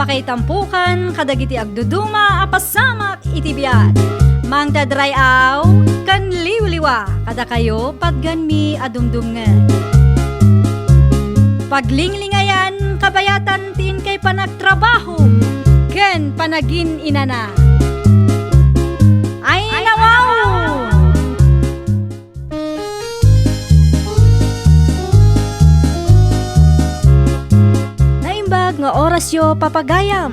Mapakaitampukan kadagiti agduduma apasamak itibiyat. Mang dadrayaw kan liwliwa kada kayo padganmi adumdumngan. Paglinglingayan kabayatan tin kay panagtrabaho ken panagin inana. Ay nawaw! Naimbag nga orasyo papagayam.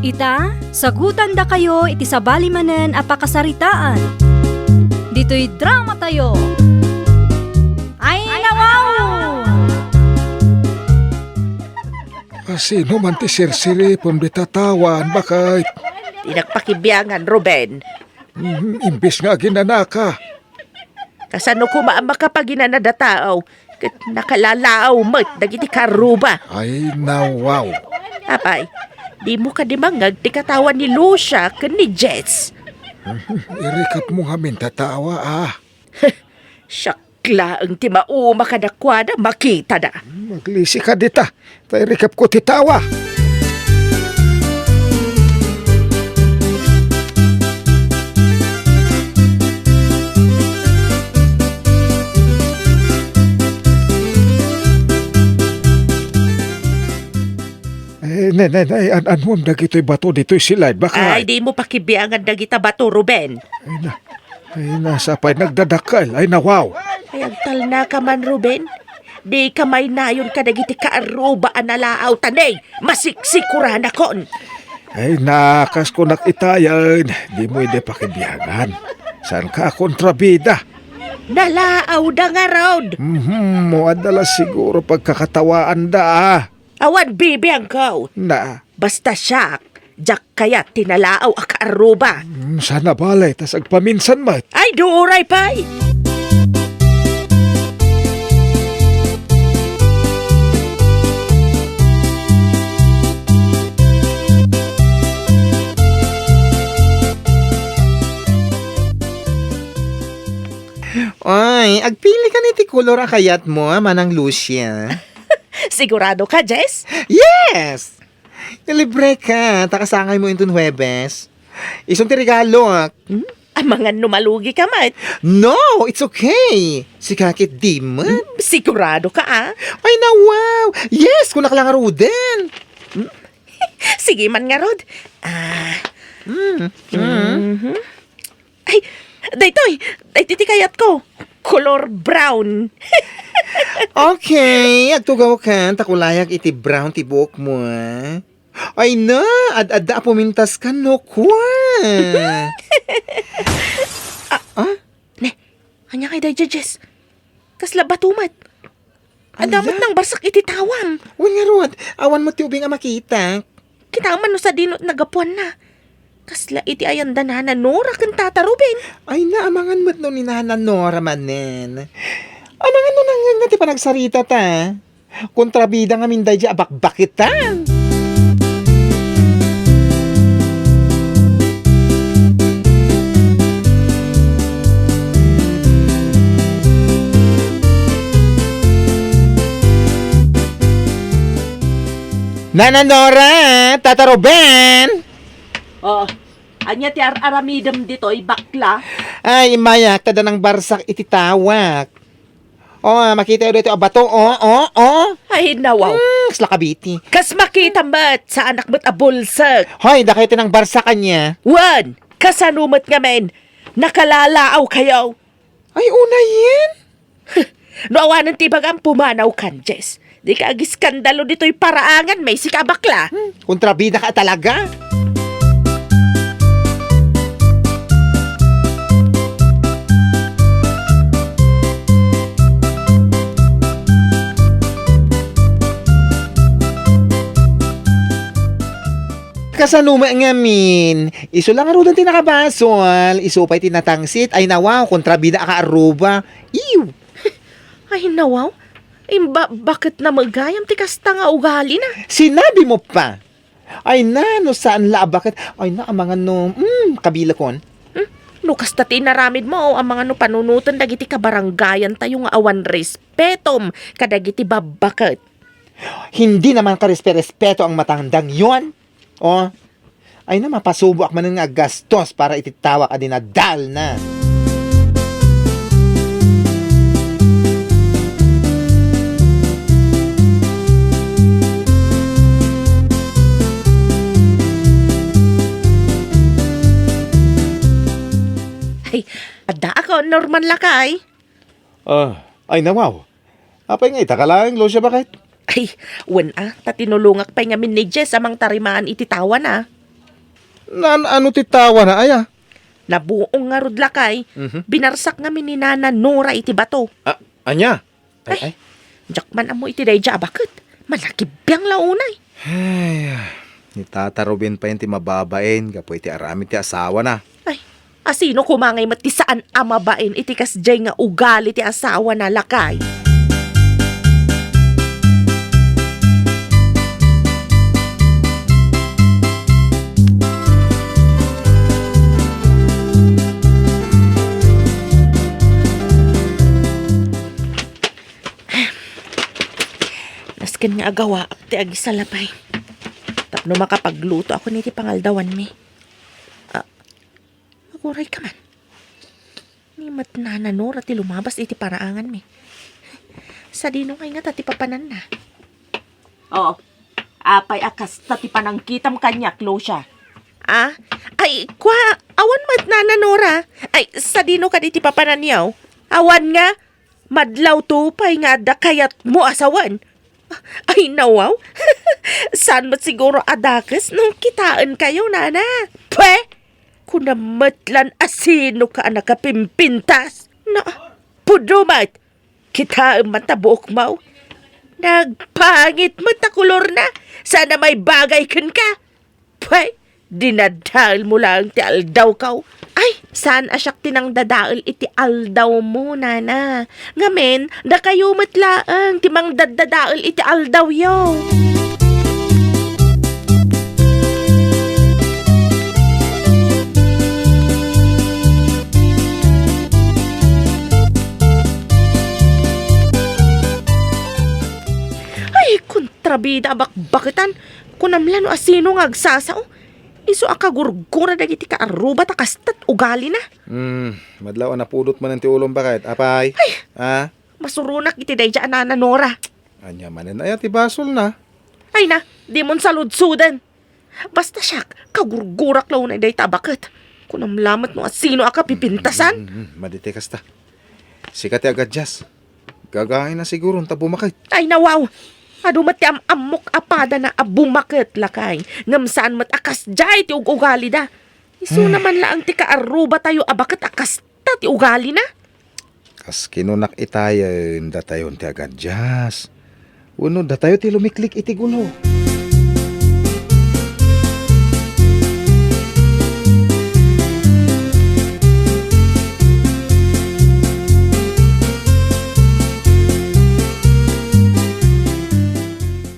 Ita, sagutan da kayo iti sabali manen apakasaritaan. Dito'y drama tayo. Ay nawaw! Sino man ti sirsiri pon bitatawan, bakit? Tinagpakibiyangan, Ruben. Imbis nga ginanaka. Kasano ko makapagina tao, kat nakalalaaw mo't dagiti karuba. Ay nawaw. Apay, di mo ka dimangag ti katawan ni Lucia ken ni Jess. Irikap mo ngamin tatawa Syakla ang ti mauma kadakwada makita da. Maglisi ka dita. Tay irikap ko titawa. Anong dagito'y bato dito'y silay, baka? Ay, di mo pakibiyangan dagita bato, Ruben. Ay, nasapay nagdadakal, ay nawaw. Ay, agtal na ka man, Ruben. Di ka may nayon ka dagiti kaaruba analaaw tanay. Masiksikurahan akon. Ay, nakas ko nakitayan, di mo hindi pakibiyangan. Saan ka kontrabida? Nalaaw da nga, Rod. Muadala siguro pagkakatawaan da. Awan bibiyang ko. Na, Basta siya, jak kaya tinalaaw a kaaruba. sana balay, tas agpaminsan mat. Ay, duuray pa'y. Ay, agpili ka ni ti kolor akayat mo, manang Lucia. Sigurado ka, Jess? Yes! Libre ka, takasangay mo intun Huwebes. Isang ti regalo, Amangan numalugi ka, mat. No, it's okay. Si kakit di mo. Sigurado ka, Ay, na wow! Yes, kunak lang Ruden. Sige man nga, Rod. Ay, daytoy, daytiti kayat ko. Color brown. Okay, agtugaw ka, takulayag iti brown ti buhok mo, Ay na, ad-adda pumintas ka, no, kwa. Ne, kanya kay day, Jess. Kasla batumat. Adamot ng barsak iti tawam. Uy nga, Rod, awan mo tubing nga makita. Kitaman no sa dinot nagapuan na. Kasla iti ayan danana Nora kan Tata Ruben. Ay na, amangan mo't no ni Nana Nora manen. Amangan no nang nga ti panagsarita ta. Kontrabida nga minday di abakbakitan. Nana Nora, Tata Ruben! Oh, anya ti aramidam dito'y bakla. Ay, imayak, tada ng barsak iti tawak. Makita yun dito, abato, Ay, nawaw. Kasla kabiti. Kas makita mat sa anak mo't abulsak. Hoy, dakita ng barsakan niya. Wan, kasanumat nga men. Nakalalaaw kayo. Ay, una yan. No awanan ti bagang pumanaw kan, Jess. Di ka agiskandalo dito'y paraangan, may sika bakla. Kontrabida ka talaga. Kasanuma nga min. Iso lang arudan tinakabasol. Iso pa'y tinatangsit. Ay nawaw, kontrabida ka aruba. Ew! Ay, nawaw. Ay, bakit na magayam ti kasta nga ugali na? Sinabi mo pa. Ay na, no saan la, bakit? Ay na, amangan no, kabila kon. No kasta tinaramid mo, ang mga no panunutan dagiti kabaranggayan tayo nga awan respetom kadagiti babakit. Hindi naman karespe-respeto ang matandang yon. O, ay na mapasubok man nga gastos para ititawa ka dinadal na. Ay, ada ako, Norman Lakay. Ay nawaw. Apay nga ita ka lang, Lucia, bakit? Ay, tatinulungak pa nga min ni Jess amang tarimaan ititawan na. Ano titawa na, aya? Nabuong nga rod Lakay, binarsak nga min ni Nana Nora iti bato. Anya? Ay, jakman amo iti dayja bakit? Malaki biyang launay. Ay, ni Tata Ruben pa yun ti mababain, kapo iti arami ti asawa na. Ay, asino kumangay mati saan amabain iti kasjay nga ugali ti asawa na Lakay. Nasken nga agawa ak ti agi salapay. Tapno makapagluto ako niti pangaldawan mi. Aguray ka man. Ni mat nananor at lumabas iti paraangan mi. Sa dino kay nga tati papanan na. Oo. Apay akas tati panangkitam kanyak, Lucia. Ay, kwa, awan mat nananora. Ay, sa dino ka iti papanan yaw. Awan nga, madlaw tupay nga da kayat mo asawan. Ay, nawaw. Saan mat siguro adakes nung kitaan kayo, nana? Pwe! Kunamatlan asino ka nakapimpintas. Na, pudumat. Kitaan matabuok mau. Nagpangit matakulor na. Sana may bagay kan ka. Pwe! Dinadal mo lang ti aldaw kaw. Ay, saan asyak tinang dadaal iti aldaw mo, nana? Ngamen, da kayo matlaang timang dadadaal iti aldaw yaw. Ay, kontrabida bakbakitan. Kunamlan o asino nga agsasao. Iso akagurgura dagiti ka aruba takastat ugali na. Madlaw na pulot man ti ulong bakit? Apay? Ay! Masurunak iti dayja anana Nora. Anya manen aya ti basol na. Ay na, di mon saludsudan. Basta siyak, kagurgurak law na day tabakat. Kunamlamat no at sino aka pipintasan. Madite kasta. Sikati agad jas. Gagahin na siguro ta bumakit. Ay nawaw. Adumat ti amok apada na abumakit Lakay. Ngamsaan mat akas jay ti ugali da. Isu naman laang ti kaaruba tayo abakat akas ta ti ugali na. Kas kinunak itayen datayon ti agad jas. Uno datayo ti lumiklik iti gulo.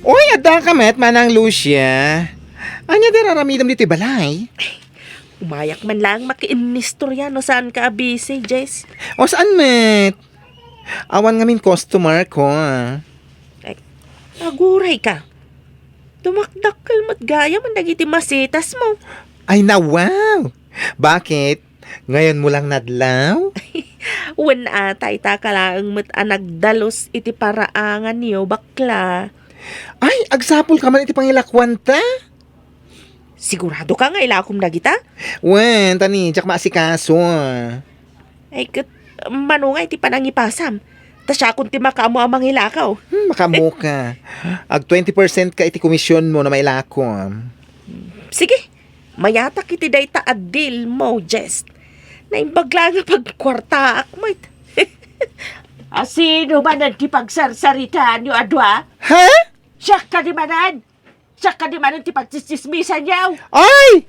Uy, adda ka met, manang Lucia. Anya di raramidam dito balay? Umayak man lang makiinistorya no saan ka abisi, Jess. O saan met? Awan ngamin customer ko. Aguray ka. Dumakdakkel mat gaya man dagiti masitas mo. Ay nawaw. Bakit? Ngayon mo lang nadlaw? Wen atay ta kalaang mat anagdalos iti paraangan niyo bakla. Ay, agsapol ka man iti pangilakwan ta? Sigurado ka nga ilakom na kita? Wen, tani, jak maasikaso. Ay kat manunga iti panangipasam. Ta siya kung ti makamo amang ilakaw. Makamo ka. Ag 20% ka iti komisyon mo na mailakom. Sige, mayatak iti dayta adil mo, Jess. Naimbagla nga pagkwarta akmat. Asino ba nagkipagsarsaриtan niyo adwa? Ha? Siya ka di manan! Siya ka di manan ti pagsismismisan niyaw!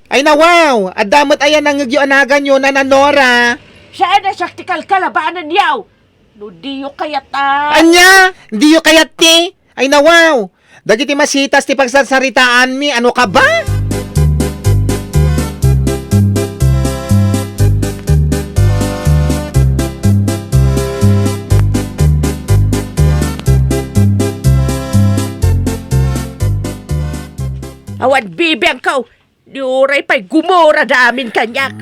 Ay nawaw! Adamot ayan ang nagyoanagan nyo na nanora! Siya na siya ti kalkalabanan niyaw! No diyo kayata! Anya! Di yung kayat ti! Ay nawaw! Dagiti masitas ti pagsasaritaan mi, ano ka ba? makibiyang ka. Di oray pa'y gumora da amin kanyak.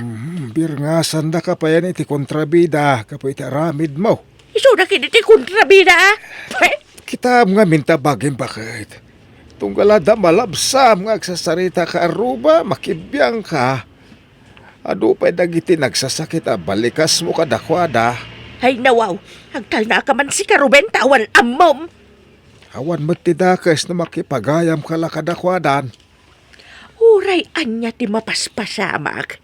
Birngasan da ka pa yan iti kontrabida, kapo iti aramid mo. Iso na kiniti kontrabida ah. Kita nga minta baging bakit. Tunggala da malabsam nga agsasarita ka aruba, makibiyang ka. Ado pa'y dagiti nagsasakit balikas mo ka dakwada. Ay nawaw, hagtal na ka man si Ruben tawan amom. Awan mo ti dakas na makipagayam ka lakadakwadan. Uray anya ti mapaspasamak.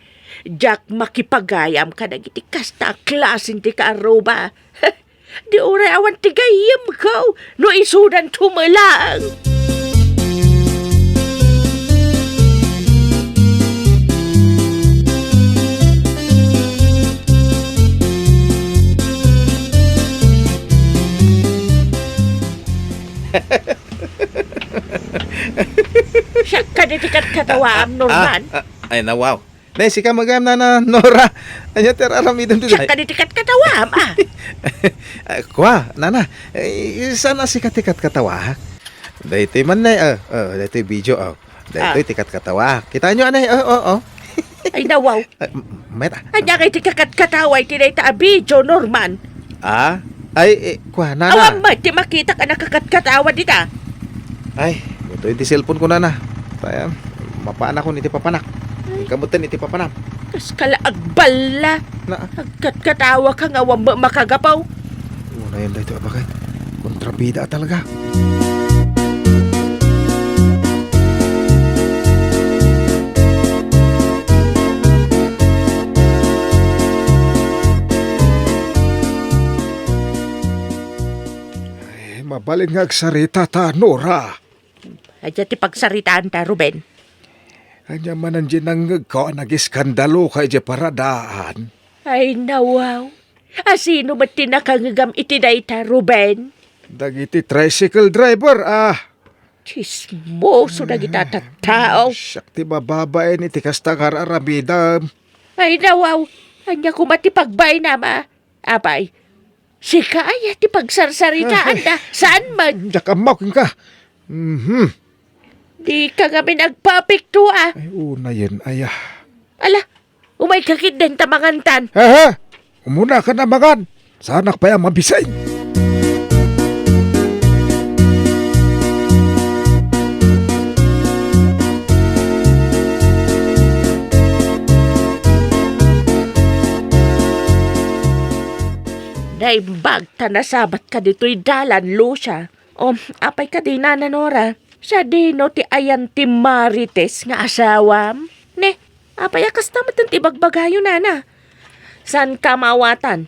Jak makipagayam ka nagiti kasta klasin ti kaaruba. Di uray awan ti gayam ko no isudan tumalang. Siya kaditikat katawaam, Norman. Ay na wow. Nay, ka magam na Nora. Anya ter aramidon dito. Siya kaditikat katawaam, ah. Kwa, nana. Sana si katikat katawa. Daytoy man na, daytoy video, Daytoy tikat katawa. Kita nyo, anay, Ay nawaw. Meta. Anya kay tikakat kataway tinay ta abidyo, Norman. Ay, kwa, nana. Awam ba, ti makita ka nakakatkatawa dita. Ay, ito yung cellphone ko, nana. Kaya, mapaanak ko niti papanak. Kamutan iti papanak. Kas kalaagbala. Na, Agkatkatawa ka nga awam ba makagapaw. Una yun dito, bakit? Kontrabida talaga. Ay, mabalin nga agsarita ta, Nora. Adya ti pagsaritaan ta, Ruben. Anya manan dyan ang ko nag-iskandalo kay dyan paradaan. Ay nawaw. Asino ba't tinakangagam iti dayta, Ruben? Dagiti tricycle driver, Chismoso na kita tattao. Siyak ti bababae ni ti kastangar aramida. Ay nawaw. Anya kumati pagbay nama. Abay. Si kaya ti pagsarsaritaan na. Saan man? Diyak amakin ka. Di ka kami nagpapikto ah. Ay, una yun, aya. Ala, umay kakit din tamangantan. Ha? Umuna ka na magan. Sanak pa yan mabisay. Naimbag ta nasabat ka dito'y dalan, Lucia. Apay ka di na, Nora. Sa dino ti ayan ti Marites nga asawam. Ne, apay akas tamat ang tibagbagayo, nana. San ka mawatan?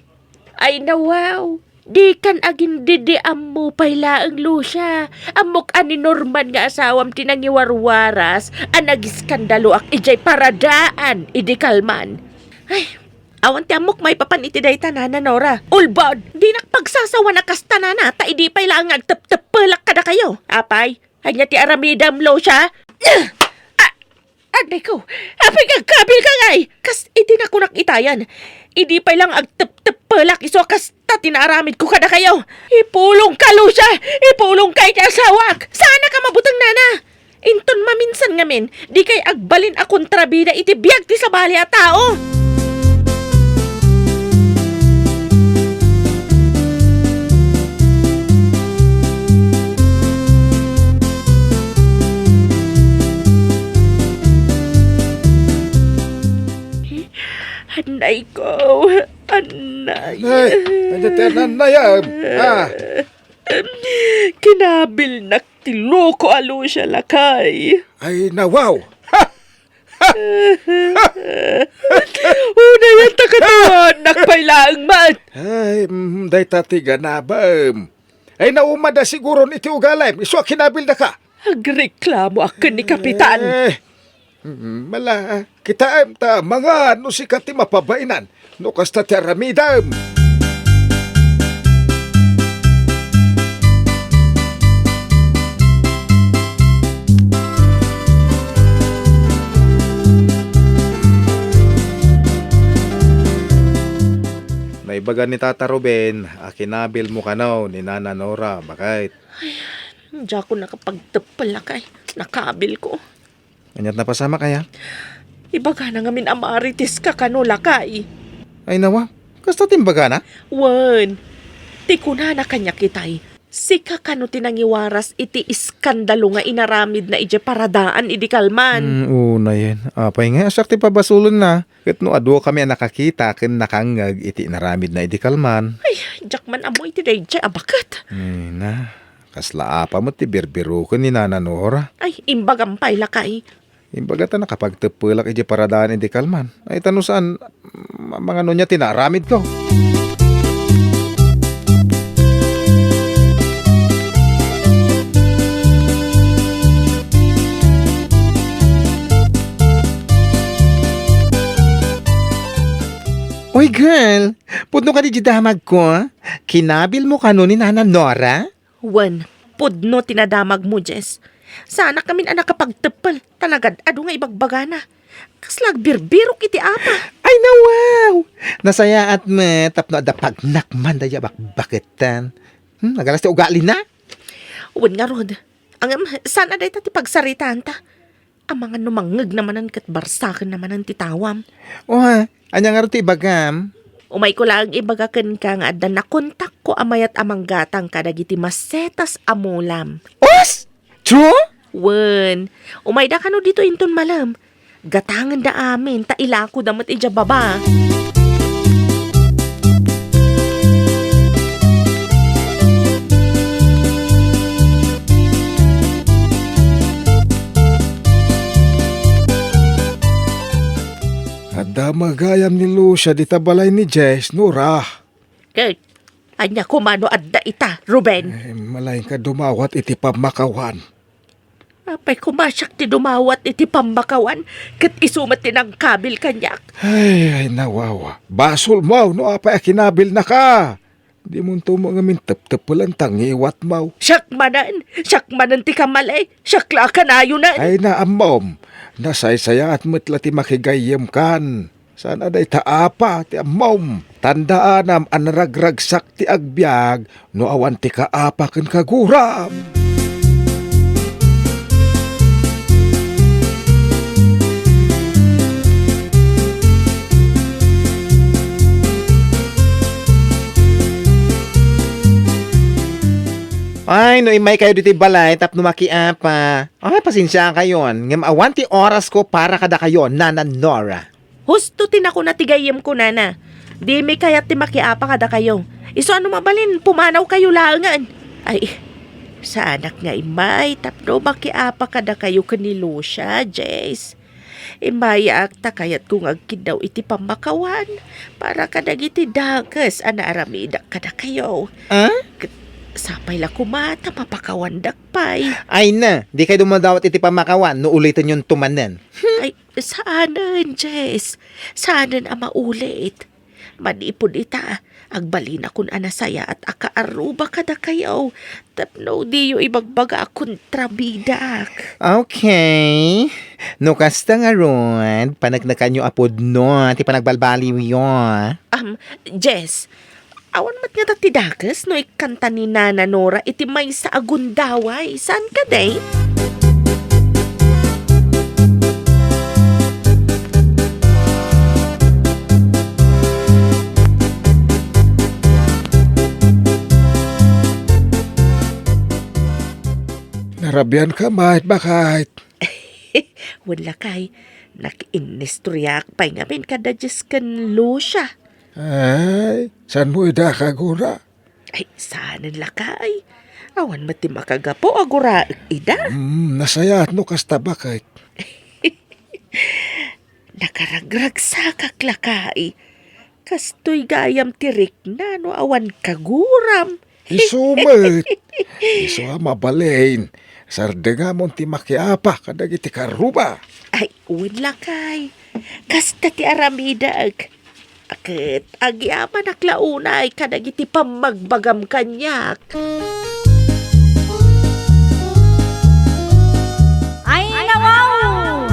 Ay nawaw. Di kan agin didi ammo payla ang Lucia. Amok ani Norman nga asawam tinangiwarwaras. Ang nagiskandalo ak ijay paradaan. Idi kalman. Ay, awan ti amok may papan iti day tanana, Nora. Ulbod, di nakpagsasawa na kas tanana. Ta idi payla ang agtep-tepelak kada kayo. Apay, hanya ti aramidam lo siya. Aday ko, apay kagkabil ka ngay. Kas iti na kunak itayan. Idi pa lang agtep-tepelak iso kas ta tinaaramid ko kada kayo. Ipulong ka lo siya. Ipulong kay ti asawak. Sana ka mabutang nana. Inton maminsan ngamin, di kay agbalin a kontrabida iti biyag ti sabali a tao. Anay ko, anay. Ay, anya tenan na yan. Kinabil naktiloko alo siya lakay. Ay, nawaw. Una yan takatawa, nakpailaang man. Ay, day tatiga na ba? Ay, naumada siguro ni Tiugalay. Iso kinabil na ka. Agreklamo akin ni Kapitan. Mala, kita ta mga no si kati mapabainan. No kasta ti aramidam. Naibagan ni Tata Ruben, akinabil mo ka now ni Nana Nora, bakit? Diyan ko nakapagtapal lakay. Nakabil ko. Anyat na pasama kaya? Ibaga na ngamin amaritis ka kano lakay. Ay nawa, kasta timbaga na? Wan, ti kuna na kanya kitay. Sika kano tinangiwaras iti iskandalo nga inaramid na ije paradaan idi kalman. Una yan. Apay nga, asyak ti pabasulon na. Kat no ado kami ang nakakita, kin nakangag iti naramid na idikalman. Ay, jakman amoy ti dayjay abakat. Ay na, kasla apa mo ti birbiro ko ni Nana Nora. Ay, imbagampay lakay. Imbaga ta nakapagtepulak iti paradaan idikalman. Ay tano saan, mga no niya tinaramid ko. Uy girl, pudno ka di damag ko. Kinabil mo ka no ni Nana Nora? Wan, pudno tinadamag mo, Jess. Sana kami anak kapagtepal. Talagad, ado nga ibagbaga na. Kaslag birbiro kiti apa. Ay nawaw! Nasaya at me, tapno ada pagnakman daya bakbaketan. Nagalas ti ugali na? Wan nga rod. Ang sana day tati pagsaritaan ta. Ang mga numangag namanan kat barsakan namanan titawam. Anya nga rin ti ibagam? Umay ko lang ibagakan ka nga adda na kontak ko amayat amang gatang kadagiti masetas amulam. Os! True? Wen, umay da kano dito inton malam. Gatangan da amin, ta ilako damat ija baba. Ada magayam ni Lucia di tabalay ni Jess, Nora. Kaya, anya kumano adda ita, Ruben. Malain ka dumawat iti pamakawan. Apay kumasyak ti dumawat iti pambakawan, kat isumat tinang kabil kanyak. Ay, nawawa. Basol mo, no apay akinabil na ka. Di mo tumo nga mintep-tepulan tangiwat mo. Siyak manan ti kamalay, siyak la kanayo na. Ay naamom, nasaysaya at matla ti makigayem kan. Sana day taapa ti amom. Tandaanam anaragragsak ti agbyag, no awan ti kaapa ken kaguram. Ay, no imay kayo dito balay, tapno makiapa. Ay, pasensya kayon. Ngam awan ti oras ko para kada kayo, Nana Nora. Husto tinako na tigayem ko nana. Di may kayat ti makiapa kada kayo. Iso ano mabalin, pumanaw kayo langan. Ay, sa anak nga imay, tapno makiapa kada kayo kani Lucia, Jace. Imaya akta kayat kung agkidaw iti pamakawan. Para kadagiti dagas, ana aramida kada kayo. Sapay la kumata, mapakawandak pay. Ay na, di kayo dumadawat iti pamakawan, no ulitin yung tumanan. Ay, saanan, Jess? Saanan ang maulit? Manipod ita, agbalina kun anasaya at akaaruba kada kayo. Tapno di yung ibagbaga kontrabidak. Okay. No kasta nga ron, panagnakan yung apod no, ti panagbalbaliw yun. Jess, awan mat nga dati dakas no ikanta ni Nana Nora iti may sa agundaway. Saan ka day? Narabian ka, mahit bakit? Wala kay, nakiinistoryak pa'y nga min kada Diyos kan Lucia. Ay, saan mo ida kagura? Ay, saanan lakay. Awan mati makagapo agura ida. Nasaya at no kasta bakit? Nakaragrag sa kaklakay. Kastoy gayam tirik na no awan kaguram. Isumit. Isu mabalain. Sardega mo ti makiapa kadag iti karuba. Ay, uwin lakay. Kasta ti aramidag. Akit, agyaman naklaunay kadag iti pamagbagam kanyak. Ay, nawaw!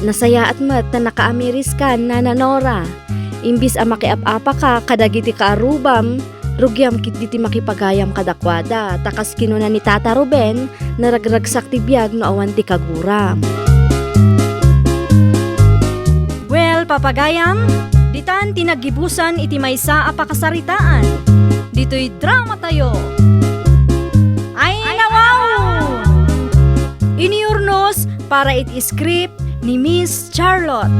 Nasaya at mat na nakaamiris ka, Nana Nora. Imbis ang makiap-apa ka kadagiti kaarubam, Rugyam kit diti makipagayam kadakwada, takas kinuna ni Tata Ruben, naragragsak ti biyag no awan ti kaguram. Well, papagayam, ditan tinagibusan iti maysa a pakasaritaan. Dito'y drama tayo. Ay nawaw! Iniurnos para iti script ni Miss Charlotte.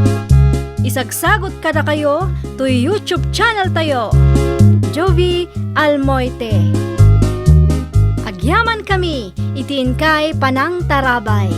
Isagsagot kada kayo to YouTube channel tayo. Jovi Almoite. Agyaman kami, itiin kay Panang Tarabay.